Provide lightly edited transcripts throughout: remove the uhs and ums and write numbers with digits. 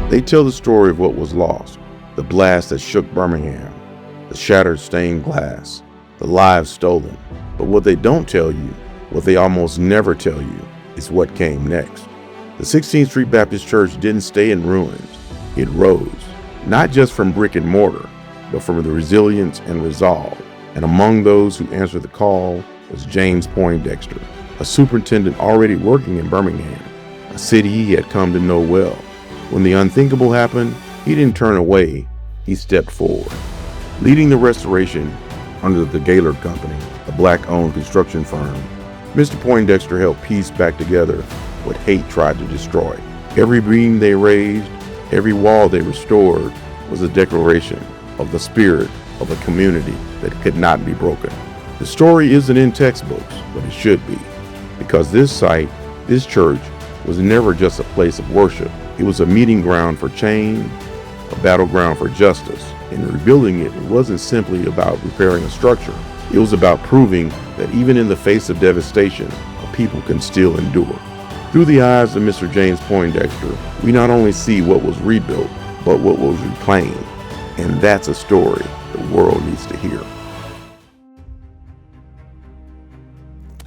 They tell the story of what was lost, the blast that shook Birmingham, the shattered stained glass, the lives stolen. But what they don't tell you, what they almost never tell you, is what came next. The 16th Street Baptist Church didn't stay in ruins. It rose, not just from brick and mortar, but from the resilience and resolve. And among those who answered the call was James Poindexter, a superintendent already working in Birmingham, a city he had come to know well. When the unthinkable happened, he didn't turn away, he stepped forward. Leading the restoration under the Gaylord Company, a black-owned construction firm, Mr. Poindexter helped piece back together what hate tried to destroy. Every beam they raised, every wall they restored was a declaration of the spirit of a community that could not be broken. The story isn't in textbooks, but it should be, because this site, this church, was never just a place of worship. It was a meeting ground for change, a battleground for justice. And rebuilding it wasn't simply about repairing a structure. It was about proving that even in the face of devastation, a people can still endure. Through the eyes of Mr. James Poindexter, we not only see what was rebuilt, but what was reclaimed. And that's a story the world needs to hear.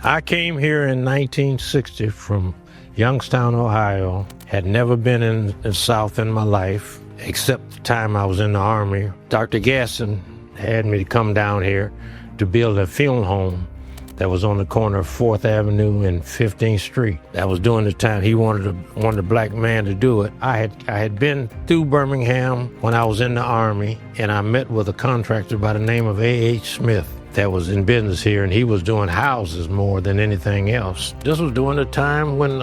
I came here in 1960 from Youngstown, Ohio. Had never been in the South in my life, except the time I was in the Army. Dr. Gaston had me to come down here to build a funeral home that was on the corner of 4th Avenue and 15th Street. That was during the time he wanted a black man to do it. I had been through Birmingham when I was in the Army, and I met with a contractor by the name of A.H. Smith that was in business here, and he was doing houses more than anything else. This was during the time when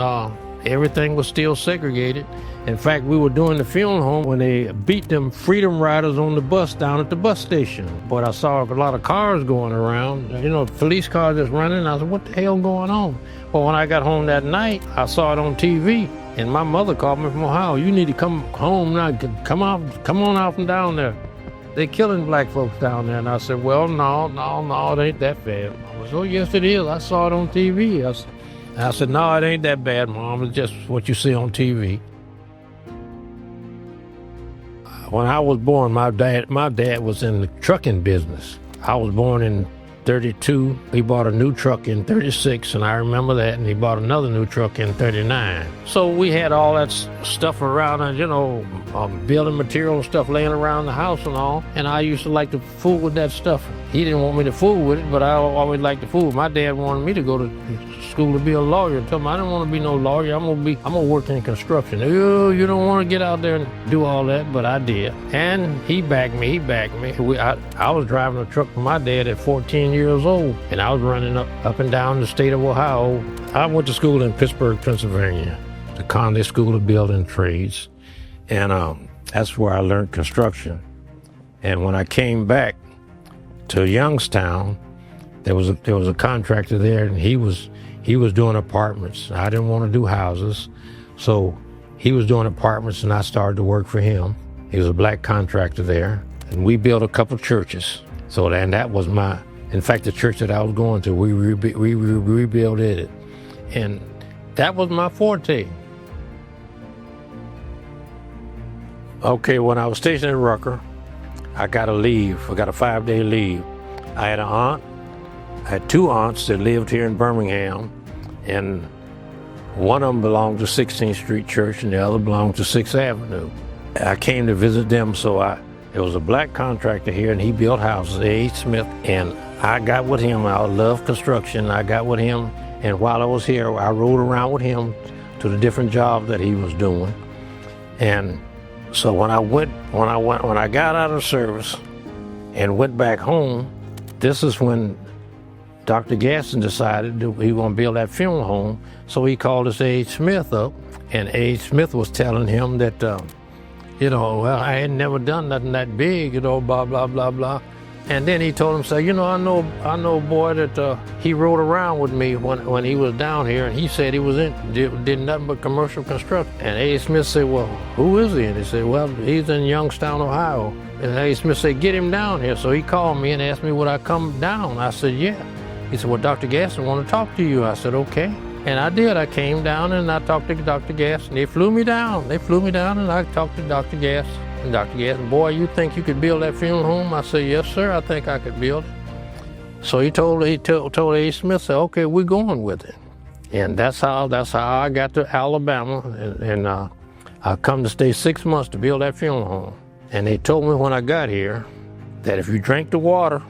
everything was still segregated. In fact, we were doing the funeral home when they beat them Freedom Riders on the bus down at the bus station. But I saw a lot of cars going around, police cars just running. I said, what the hell going on? Well, when I got home that night, I saw it on TV. And my mother called me from Ohio. You need to come home now. Come on out from down there. They killing black folks down there. And I said, well, no, it ain't that bad. I was, oh, yes, it is. I saw it on TV. I said, no, it ain't that bad, Mom. It's just what you see on TV. When I was born, my dad was in the trucking business. I was born in 32. He bought a new truck in 36, and I remember that, and he bought another new truck in 39. So we had all that stuff around, building material stuff laying around the house and all, and I used to like to fool with that stuff. He didn't want me to fool with it, but I always liked to fool. My dad wanted me to go to school to be a lawyer. Told me I didn't want to be no lawyer. I'm gonna work in construction. Oh, you don't want to get out there and do all that, but I did. And he backed me. I was driving a truck for my dad at 14 years old, and I was running up and down the state of Ohio. I went to school in Pittsburgh, Pennsylvania, the Conley School of Building Trades, and that's where I learned construction. And when I came back to Youngstown, there was a contractor there, and he was doing apartments. I didn't want to do houses, so he was doing apartments, and I started to work for him. He was a black contractor there, and we built a couple churches. So then that was in fact, the church that I was going to, we rebuilt it, and that was my forte. Okay, when I was stationed in Rucker, I got a 5-day leave. I had an aunt. I had two aunts that lived here in Birmingham, and one of them belonged to 16th Street Church and the other belonged to 6th Avenue. I came to visit them, there was a black contractor here, and he built houses, A.H. Smith, and I got with him. I love construction. I got with him, and while I was here, I rode around with him to the different jobs that he was doing. And so when I got out of service and went back home, this is when Dr. Gaston decided that he was going to build that funeral home. So he called this A.H. Smith up, and A.H. Smith was telling him that, well, I had never done nothing that big, blah, blah, blah, blah. And then he told him, I know a boy that he rode around with me when he was down here, and he said he did nothing but commercial construction. And A.H. Smith said, well, who is he? And he said, well, he's in Youngstown, Ohio. And A.H. Smith said, get him down here. So he called me and asked me would I come down. I said, yeah. He said, well, Dr. Gaston want to talk to you. I said, okay. And I did. I came down and I talked to Dr. Gaston. They flew me down. And I talked to Dr. Gaston. And Dr. Gaston, boy, you think you could build that funeral home? I said, yes, sir, I think I could build it. So he told A. Smith, said, okay, we're going with it. And that's how I got to Alabama. And I come to stay 6 months to build that funeral home. And they told me when I got here that if you drank the water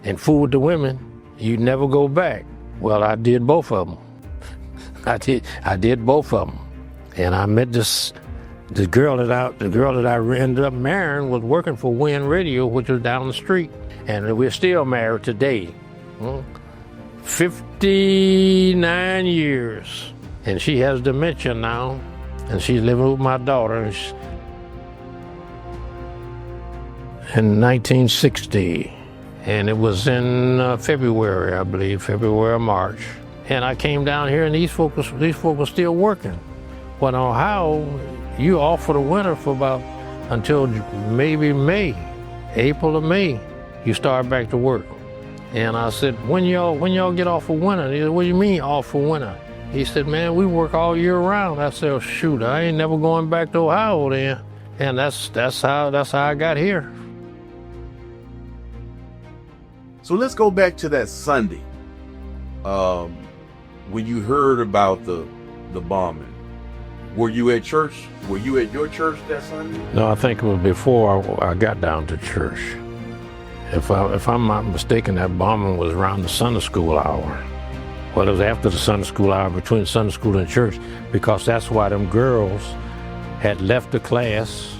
and fooled the women, you'd never go back. Well, I did both of them. I did both of them. And I met the girl that I ended up marrying was working for Win Radio, which was down the street. And we're still married today. 59 years. And she has dementia now. And she's living with my daughter. In 1960. And it was in February, I believe, February or March. And I came down here and these folk were still working. Well, in Ohio, you off for the winter for about until maybe May, April or May, you start back to work. And I said, when y'all get off for winter? He said, what do you mean off for winter? He said, man, we work all year round. I said, oh, shoot, I ain't never going back to Ohio then. And that's how I got here. So let's go back to that Sunday. When you heard about the bombing, were you at church? Were you at your church that Sunday? No, I think it was before I got down to church. If I'm not mistaken, that bombing was around the Sunday school hour. Well, it was after the Sunday school hour, between Sunday school and church, because that's why them girls had left the class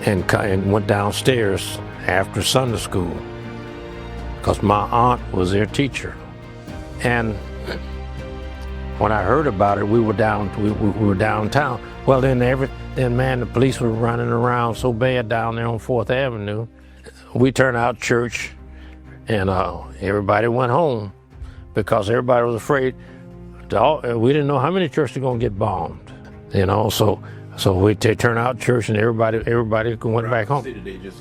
and went downstairs after Sunday school, because my aunt was their teacher. And when I heard about it, we were downtown. Well, then man, the police were running around so bad down there on 4th Avenue. We turned out church, and everybody went home because everybody was afraid. We didn't know how many churches were gonna get bombed, you know. So we turned out church, and everybody went back home.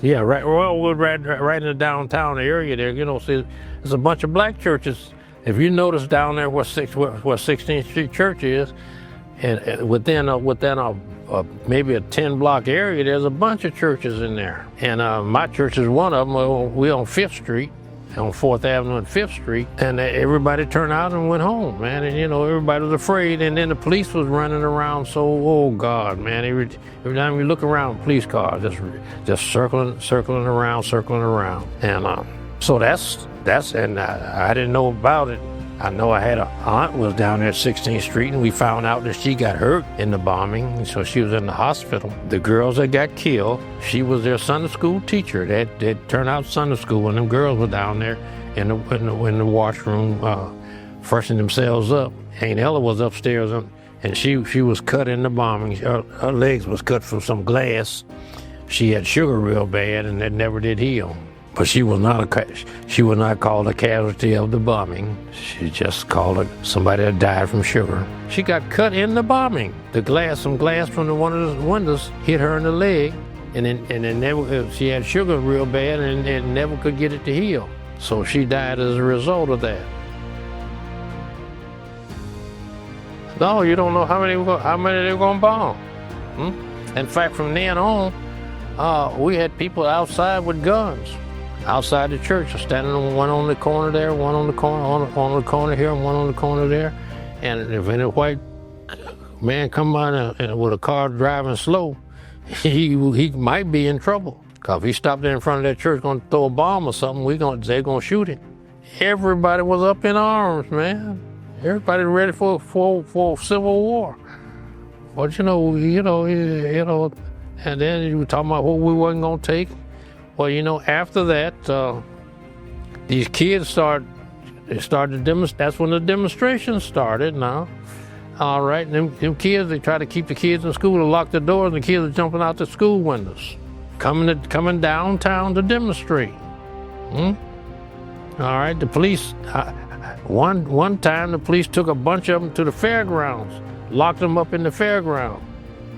Yeah, right. Well, we're right in the downtown area there. You know, see, there's a bunch of black churches. If you notice down there where 16th Street Church is, and within maybe a 10-block area, there's a bunch of churches in there. And my church is one of them. We're on 5th Street, on 4th Avenue and 5th Street, and everybody turned out and went home, man. And you know, everybody was afraid. And then the police was running around. So, oh God, man, every time you look around, police cars just circling around. And so that's and I didn't know about it. I know I had an aunt was down there at 16th Street, and we found out that she got hurt in the bombing, so she was in the hospital. The girls that got killed, she was their Sunday school teacher. They turned out Sunday school, and them girls were down there in the washroom freshening themselves up. Aunt Ella was upstairs, and she was cut in the bombing. Her legs was cut from some glass. She had sugar real bad, and that never did heal. But she was not called a casualty of the bombing. She just called it somebody that died from sugar. She got cut in the bombing. Some glass from one of the windows hit her in the leg, and then she had sugar real bad, and never could get it to heal. So she died as a result of that. No, you don't know how many they were going to bomb. In fact, from then on, we had people outside with guns. Outside the church, standing one on the corner there, one on the corner, on the corner here, and one on the corner there. And if any white man come by with a car driving slow, he might be in trouble. Cause if he stopped there in front of that church, going to throw a bomb or something, they're gonna shoot him. Everybody was up in arms, man. Everybody ready for civil war. But you know, and then you were talking about what we wasn't gonna take. Well, you know, after that, these kids started to demonstrate. That's when the demonstrations started now. All right, and them kids, they try to keep the kids in school and lock the doors, and the kids are jumping out the school windows, coming downtown to demonstrate. All right, the police, one time the police took a bunch of them to the fairgrounds, locked them up in the fairground.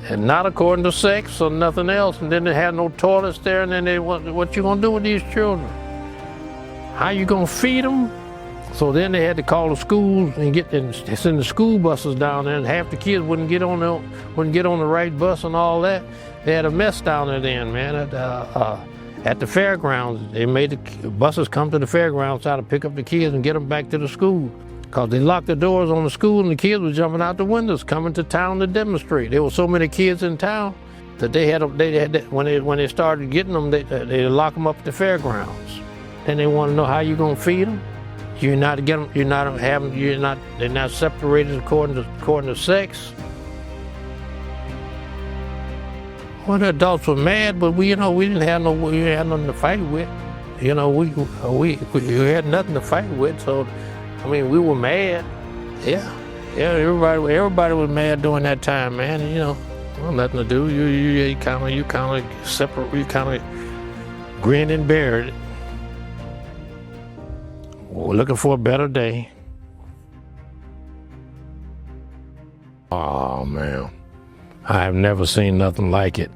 And not according to sex or nothing else. And then they had no toilets there. And then what you gonna do with these children? How you gonna feed them? So then they had to call the schools and send the school buses down there, and half the kids wouldn't get on the right bus and all that. They had a mess down there then, man. At the fairgrounds, they made the buses come to the fairgrounds try to pick up the kids and get them back to the school. Because they locked the doors on the school and the kids were jumping out the windows coming to town to demonstrate. There were so many kids in town that when they started getting them, they lock them up at the fairgrounds. Then they want to know how you gonna feed them. They're not separated according to sex. Well, the adults were mad, but we didn't have nothing to fight with. We had nothing to fight with, so I mean, we were mad. Yeah, everybody was mad during that time, man. Nothing to do. You kind of separate. You kind of grinned and bear it. We're looking for a better day. Oh man, I have never seen nothing like it.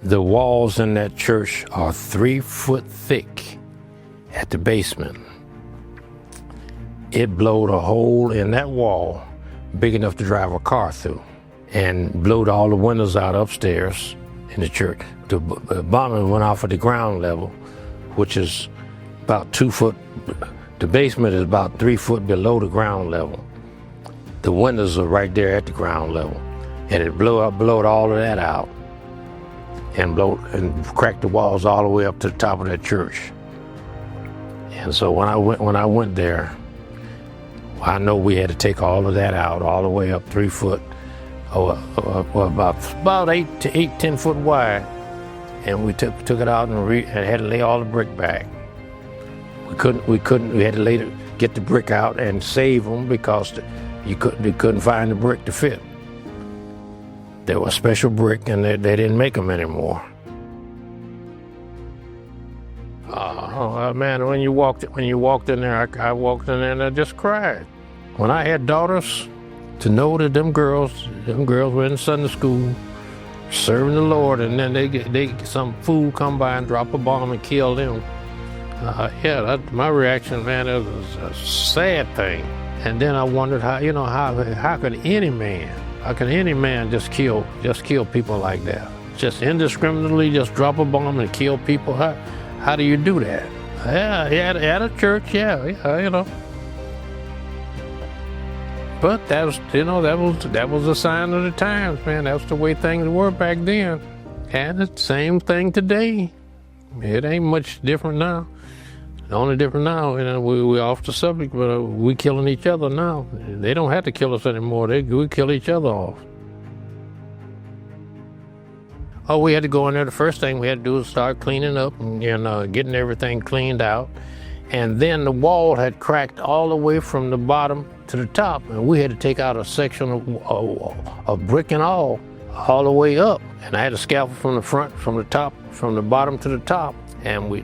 The walls in that church are 3 foot thick at the basement. It blowed a hole in that wall big enough to drive a car through and blowed all the windows out upstairs in the church. The bombing went off at the ground level, which is about 2 foot. The basement is about 3 foot below the ground level. The windows are right there at the ground level. And it blowed all of that out and cracked the walls all the way up to the top of that church. And so when I went there, I know we had to take all of that out, all the way up 3 foot, about 8 to 10 foot wide. And we took it out and had to lay all the brick back. We had to get the brick out and save them because they couldn't find the brick to fit. They were special brick and they didn't make them anymore. Man, when you walked in there, I walked in there and I just cried. When I had daughters, to know that them girls were in Sunday school, serving the Lord, and then some fool come by and drop a bomb and kill them. My reaction, man, it was a sad thing. And then I wondered how could any man just kill people like that? Just indiscriminately just drop a bomb and kill people? How do you do that? Yeah, at a church, yeah. But that was a sign of the times, man. That's the way things were back then. And it's the same thing today. It ain't much different now. The only difference now, we're off the subject, but we killing each other now. They don't have to kill us anymore. We kill each other off. Oh, we had to go in there. The first thing we had to do was start cleaning up and getting everything cleaned out. And then the wall had cracked all the way from the bottom to the top, and we had to take out a section of brick and all the way up. And I had a scaffold from the front, from the bottom to the top. And we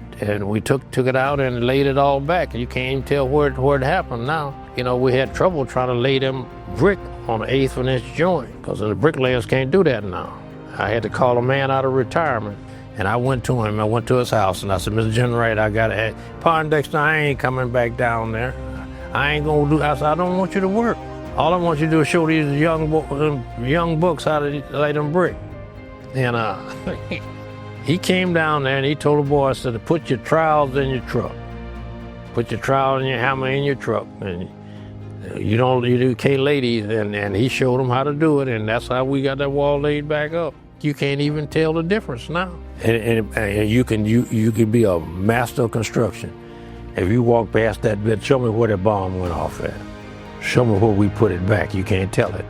took it out and laid it all back. You can't even tell where it happened now. We had trouble trying to lay them brick on an 1/8 of an inch joint because the bricklayers can't do that now. I had to call a man out of retirement, and I went to him. I went to his house, and I said, Mr. Generator, I got to Poindexter, I ain't coming back down there. I ain't going to do. I said, I don't want you to work. All I want you to do is show these young bucks how to lay them brick. And he came down there and he told the boy, I said, put your trowels in your truck. Put your trowel and your hammer in your truck. And you can't lay these. And he showed them how to do it, and that's how we got that wall laid back up. You can't even tell the difference now. And you can be a master of construction. If you walk past that bit, show me where that bomb went off at. Show me where we put it back. You can't tell it.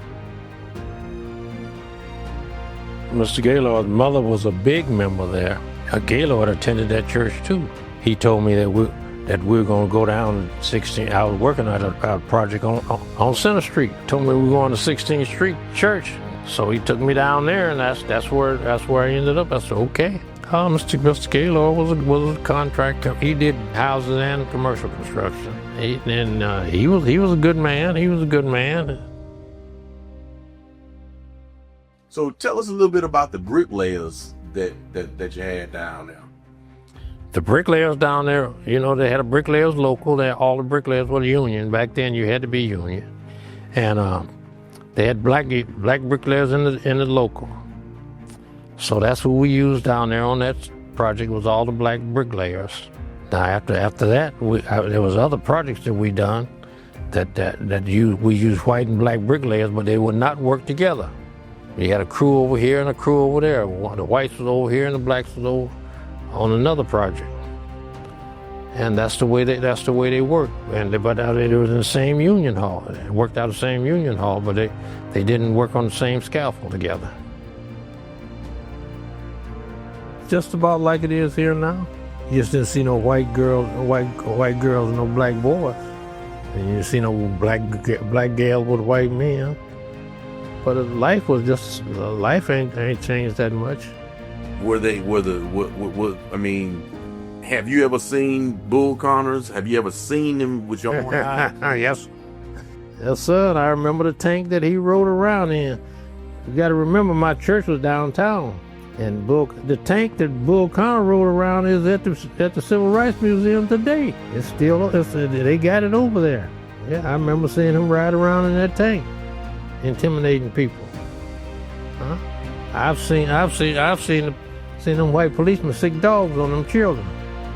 Mr. Gaylord's mother was a big member there. Gaylord attended that church too. He told me that we were going to go down 16. I was working at a project on Center Street. Told me we were going to 16th Street Church. So he took me down there, and that's where I ended up. I said, okay. Mr. Gaylord was a contractor. He did houses and commercial construction. He was a good man. He was a good man. So tell us a little bit about the bricklayers that you had down there. The bricklayers down there, they had a bricklayers local. All the bricklayers were union. Back then, you had to be union. And they had black bricklayers in the local. So that's what we used down there on that project, was all the black bricklayers. Now after that, there was other projects that we done we used white and black bricklayers, but they would not work together. We had a crew over here and a crew over there. The whites was over here and the blacks was over on another project. And that's the way they worked. But they was in the same union hall. They worked out of the same union hall, but they didn't work on the same scaffold together. Just about like it is here now. You just didn't see no white girls and no black boys. And you didn't see no black gals with white men. But life ain't changed that much. Have you ever seen bull corners? Have you ever seen them with your own eyes? Yes, sir. And I remember the tank that he rode around in. You got to remember, my church was downtown. And the tank that Bull Connor rode around is at the Civil Rights Museum today. They got it over there. Yeah, I remember seeing him ride around in that tank, intimidating people. Huh? I've seen them white policemen sick dogs on them children.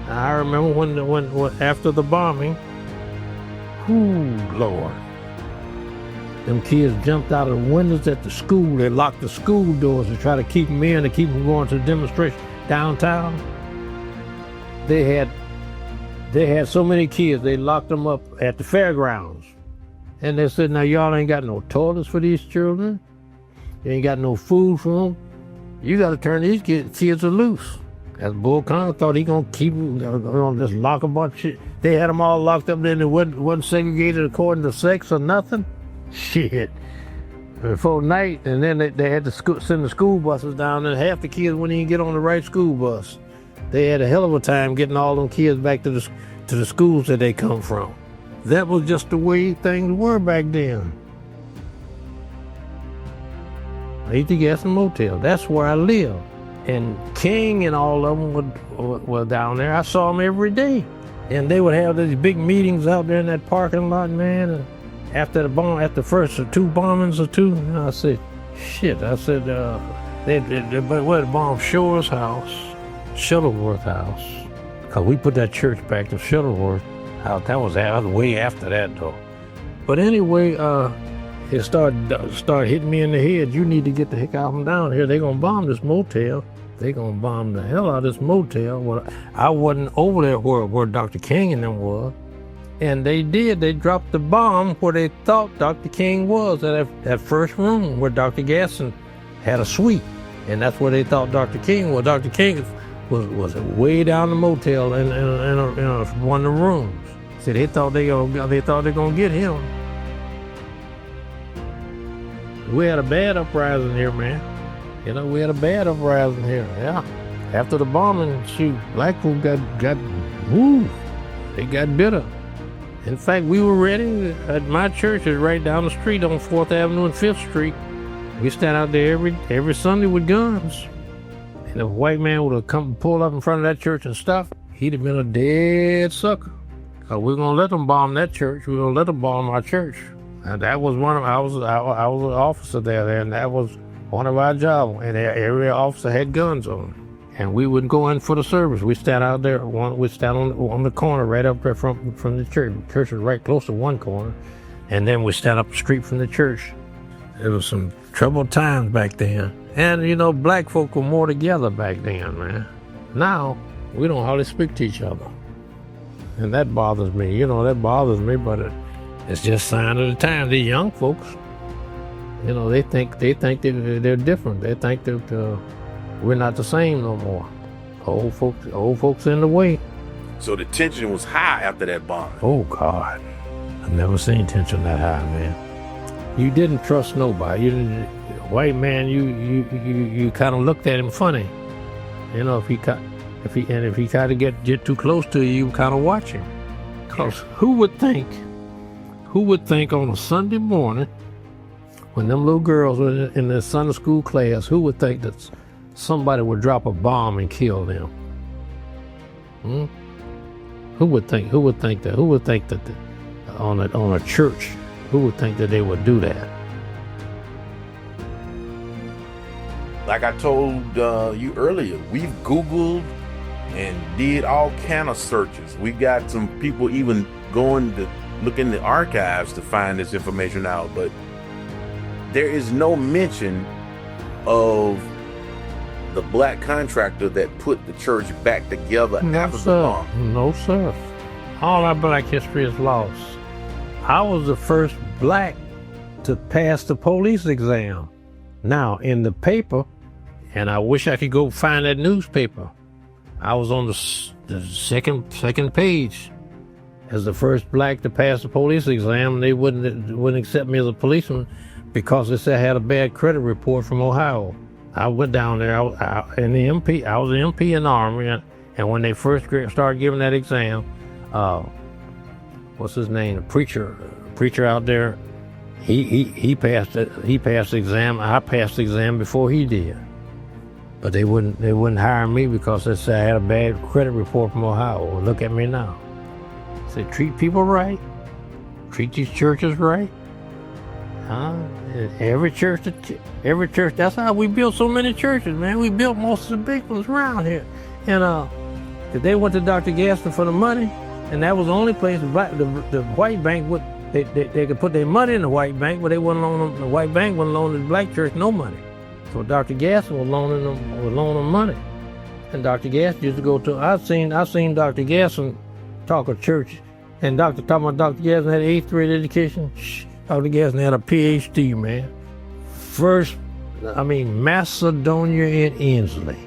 I remember when after the bombing, Lord. Them kids jumped out of the windows at the school. They locked the school doors to try to keep them in, to keep them going to the demonstration downtown. They had so many kids, they locked them up at the fairgrounds. And they said, now y'all ain't got no toilets for these children. You ain't got no food for them. You got to turn these kids loose. As Bull Connor thought he gonna keep them, gonna just lock them up. They had them all locked up, then they wasn't segregated according to sex or nothing. Shit. Before night, and then they had to send the school buses down, and half the kids wouldn't even get on the right school bus. They had a hell of a time getting all them kids back to the schools that they come from. That was just the way things were back then. I used to Gaston Motel. That's where I lived. And King and all of them were down there. I saw them every day. And they would have these big meetings out there in that parking lot, man. And after the first two bombings, I said, shit. I said, they bombed Shore's house, Shuttleworth house. Because we put that church back to Shuttleworth house. That was way after that, though. But anyway, it started hitting me in the head. You need to get the heck out from down here. They're going to bomb this motel. They're going to bomb the hell out of this motel. Well, I wasn't over there where Dr. King and them was. And they did. They dropped the bomb where they thought Dr. King was, at that first room where Dr. Gaston had a suite. And that's where they thought Dr. King was. Dr. King was way down the motel in one of the rooms. See, they thought they were gonna get him. We had a bad uprising here, man. We had a bad uprising here. Yeah. After the bombing, black people got moved. They got bitter. In fact, we were ready. At my church is right down the street on 4th Avenue and 5th Street. We stand out there every Sunday with guns. And if a white man would have come pull up in front of that church and stuff, he'd have been a dead sucker. Cause we're gonna let them bomb that church. We're gonna let them bomb our church. And that was I was an officer there, and that was one of our jobs. And every officer had guns on them. And we wouldn't go in for the service. We stand out there. We stand on the corner right up there from the church. The church was right close to one corner. And then we stand up the street from the church. It was some troubled times back then. And, black folk were more together back then, man. Now, we don't hardly speak to each other. And that bothers me. But it's just a sign of the time. These young folks, they think they're different. They think that we're not the same no more. Old folks in the way. So the tension was high after that bombing. Oh, God. I've never seen tension that high, man. You didn't trust nobody. White man, you kind of looked at him funny. If he tried to get too close to you, you kind of watch him. Because who would think on a Sunday morning, when them little girls were in their Sunday school class, who would think that somebody would drop a bomb and kill them? Hmm? Who would think that? Who would think that on a church? Who would think that they would do that? Like I told you earlier, we've Googled and did all kind of searches. We got some people even going to look in the archives to find this information out, but there is no mention of the Black Contractor that put the church back together after the bomb. No, sir. All our black history is lost. I was the first black to pass the police exam. Now, in the paper, and I wish I could go find that newspaper, I was on the second page as the first black to pass the police exam. They wouldn't accept me as a policeman because they said I had a bad credit report from Ohio. I went down there. I was an MP in the Army, and when they first started giving that exam, what's his name? The preacher out there, he passed it. He passed the exam. I passed the exam before he did, but they wouldn't hire me because they said I had a bad credit report from Ohio. Well, look at me now. Say treat people right, treat these churches right. Every church. That's how we built so many churches, man. We built most of the big ones around here. And if they went to Dr. Gaston for the money, and that was the only place the white bank would they could put their money in the white bank, but they wouldn't loan them. The white bank wouldn't loan the black church no money. So Dr. Gaston was loaning them money, and Dr. Gaston used to go to. I seen Dr. Gaston talk at church, and talking about Dr. Gaston had 8th grade education. Dr. Gaston had a PhD, man. Macedonia and Inslee.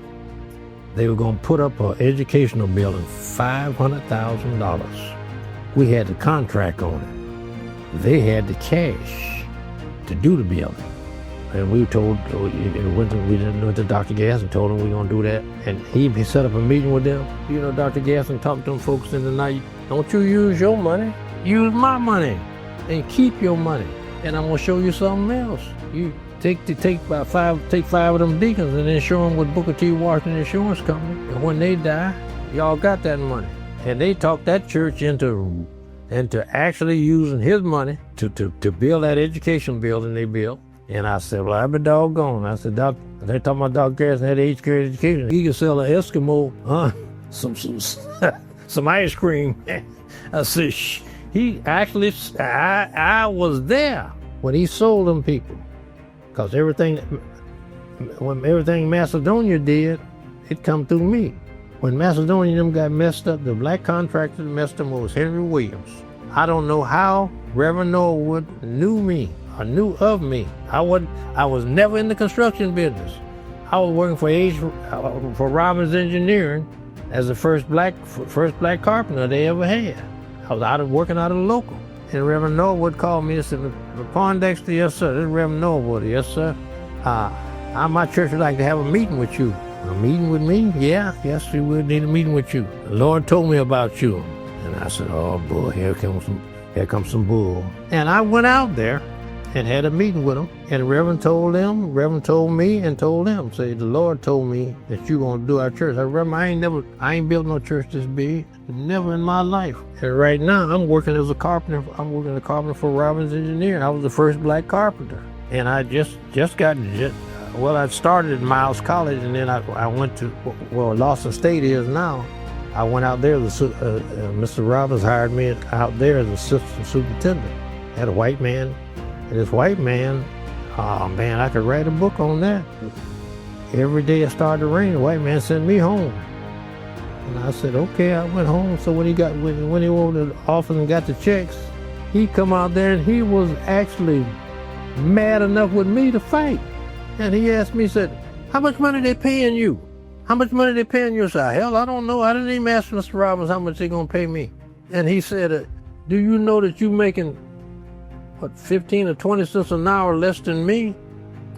They were going to put up an educational building, $500,000. We had the contract on it. They had the cash to do the building. And we went to Dr. Gaston and told him we were going to do that. And he set up a meeting with them. You know, Dr. Gaston talked to them folks in the night. Don't you use your money. Use my money. And keep your money. And I'm going to show you something else. You take five of them deacons and insure them with Booker T. Washington Insurance Company. And when they die, y'all got that money. And they talked that church into actually using his money to build that education building they built. And I said, well, I've been doggone. I said, they're talking about Dr. Gaston had 8th grade education. He could sell an Eskimo, some ice cream. I said, he actually, I was there when he sold them people. Because when everything Macedonia did, it come through me. When Macedonia them got messed up, the Black Contractor messed them was Henry Williams. I don't know how Reverend Norwood knew me or knew of me. I was never in the construction business. I was working for Robbins Engineering as the first black carpenter they ever had. I was working out of the local. And Reverend Norwood called me and said, Poindexter, yes, sir. This is Reverend Norwood, yes, sir. My church would like to have a meeting with you. A meeting with me? Yeah, yes, we would need a meeting with you. The Lord told me about you. And I said, oh, boy, here comes some bull. And I went out there and had a meeting with them. And Reverend told me and told them, say, the Lord told me that you're going to do our church. I said, Reverend, I ain't built no church this big. Never in my life. And right now, I'm working as a carpenter. I'm working as a carpenter for Robbins Engineering. I was the first black carpenter. And I I started at Miles College, and then I went to, Lawson State is now. I went out there, Mr. Robbins hired me out there as assistant superintendent. Had a white man, and this white man, oh man, I could write a book on that. Every day it started to rain, the white man sent me home. And I said, okay, I went home. So when he went to the office and got the checks, he come out there and he was actually mad enough with me to fight. And he asked me, he said, how much money they paying you? How much money they paying you? I said, hell, I don't know. I didn't even ask Mr. Robbins how much they gonna pay me. And he said, do you know that you making, 15 or 20 cents an hour less than me?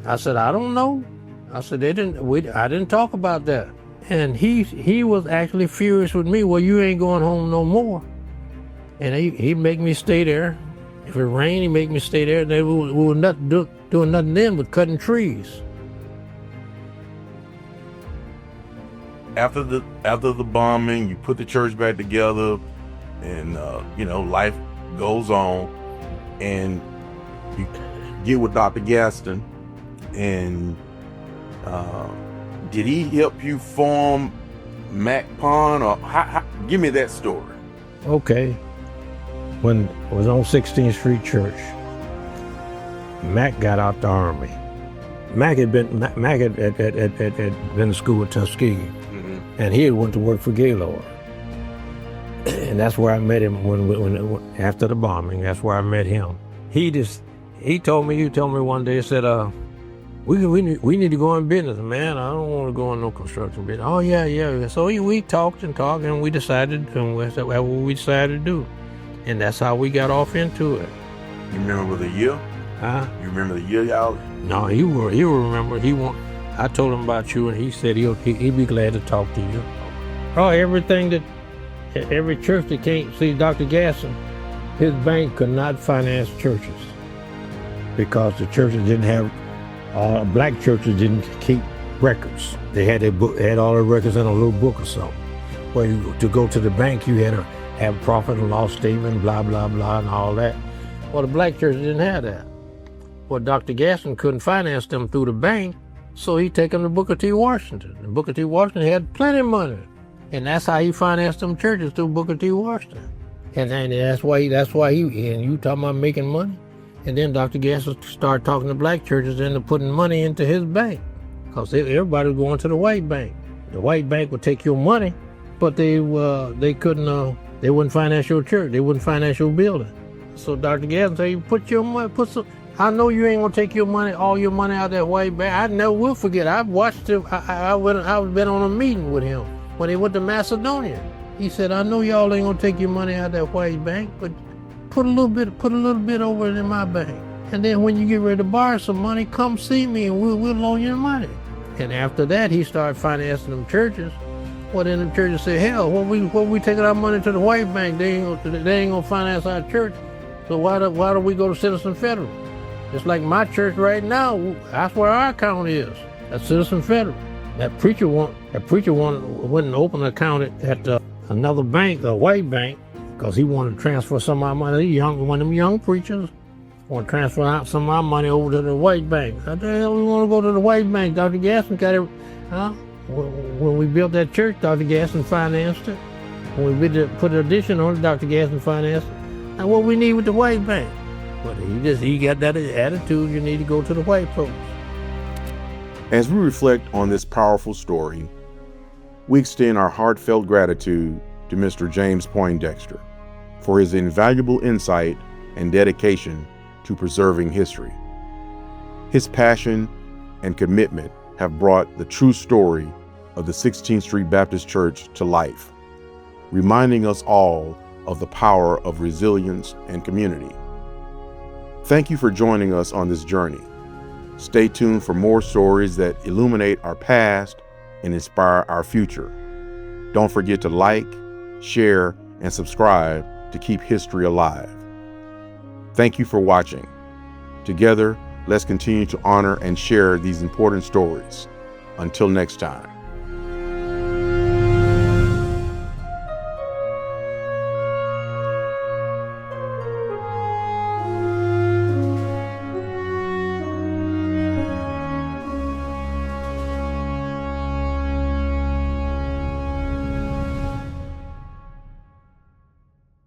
I said, I don't know. I said, I didn't talk about that. And he was actually furious with me. Well, you ain't going home no more. And he'd make me stay there. If it rained, he'd make me stay there. And we were not doing nothing then but cutting trees. after the bombing, you put the church back together, and life goes on, and you get with Dr. Gaston, and did he help you form Mac Pond, or give me that story? Okay. When I was on 16th Street Church, Mac got out the Army. Mac had been to school at Tuskegee, and he had went to work for Gaylord. And that's where I met him when after the bombing. That's where I met him. He told me one day, he said, we need to go in business, man. I don't want to go in no construction business. Oh yeah. So we talked, and we decided, and that's what we decided to do. And that's how we got off into it. You remember the year? Huh? You remember the year, y'all? No, he will remember. I told him about you, and he said he'd be glad to talk to you. Oh, every church that can't see Dr. Gaston, his bank could not finance churches because the churches didn't have, black churches didn't keep records. They had all their records in a little book or something. To go to the bank, you had to have profit and loss statement, blah, blah, blah, and all that. Well, the black churches didn't have that. Well, Dr. Gaston couldn't finance them through the bank, so he take them to Booker T. Washington. And Booker T. Washington had plenty of money. And that's how he financed them churches, through Booker T. Washington. And that's why he, and you talking about making money? And then Dr. Gaston started talking to black churches into putting money into his bank. Because everybody was going to the white bank. The white bank would take your money, but they couldn't, they wouldn't finance your church. They wouldn't finance your building. So Dr. Gaston said, you put your money, I know you ain't gonna take all your money out of that white bank. I never will forget. I've watched him. I've been on a meeting with him when he went to Macedonia. He said, I know y'all ain't gonna take your money out of that white bank, but put a little bit over in my bank. And then when you get ready to borrow some money, come see me and we'll loan you the money. And after that, he started financing them churches. Well, then the churches said, hell, what we taking our money to the white bank? They ain't gonna finance our church. So why do we go to Citizen Federal? It's like my church right now. That's where our account is. At Citizen Federal. That preacher wouldn't open an account at another bank, a white bank, because he wanted to transfer some of our money. One of them young preachers want to transfer out some of our money over to the white bank. How the hell we want to go to the white bank? Dr. Gaston got it. Huh? When we built that church, Dr. Gaston financed it. When we put an addition on it, Dr. Gaston financed it. And what we need with the white bank? But he got that attitude, you need to go to the white folks. As we reflect on this powerful story, we extend our heartfelt gratitude to Mr. James Poindexter for his invaluable insight and dedication to preserving history. His passion and commitment have brought the true story of the 16th Street Baptist Church to life, reminding us all of the power of resilience and community. Thank you for joining us on this journey. Stay tuned for more stories that illuminate our past and inspire our future. Don't forget to like, share, and subscribe to keep history alive. Thank you for watching. Together, let's continue to honor and share these important stories. Until next time.